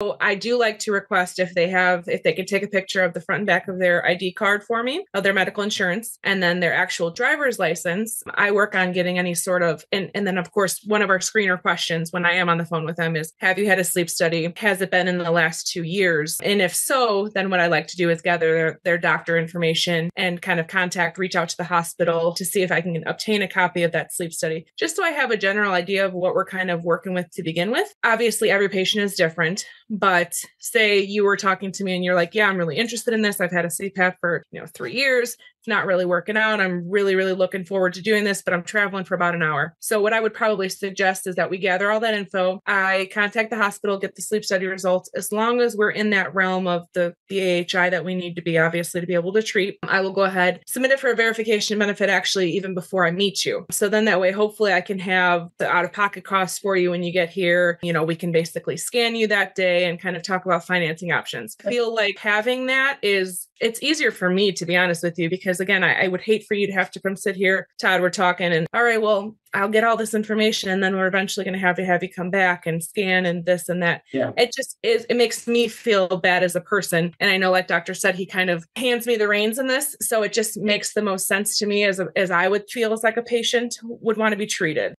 So I do like to request if they can take a picture of the front and back of their ID card for me, of their medical insurance, and then their actual driver's license. I work on getting any sort of, and then of course, one of our screener questions when I am on the phone with them is, have you had a sleep study? Has it been in the last 2 years? And if so, then what I like to do is gather their doctor information and kind of reach out to the hospital to see if I can obtain a copy of that sleep study, just so I have a general idea of what we're kind of working with to begin with. Obviously, every patient is different. But say you were talking to me and you're like, yeah, I'm really interested in this. I've had a CPAP for, 3 years. It's not really working out. I'm really, really looking forward to doing this, but I'm traveling for about an hour. So what I would probably suggest is that we gather all that info. I contact the hospital, get the sleep study results. As long as we're in that realm of the AHI that we need to be, obviously, to be able to treat, I will go ahead, submit it for a verification benefit actually even before I meet you. So then that way, hopefully I can have the out-of-pocket costs for you when you get here. We can basically scan you that day and kind of talk about financing options. I feel like having that it's easier for me, to be honest with you, because again, I would hate for you to have to come sit here, Todd, we're talking and all right, well, I'll get all this information and then we're eventually going to have you come back and scan and this and that. Yeah. It just it makes me feel bad as a person. And I know, like Doctor said, he kind of hands me the reins in this. So it just makes the most sense to me as I would feel as like a patient would want to be treated.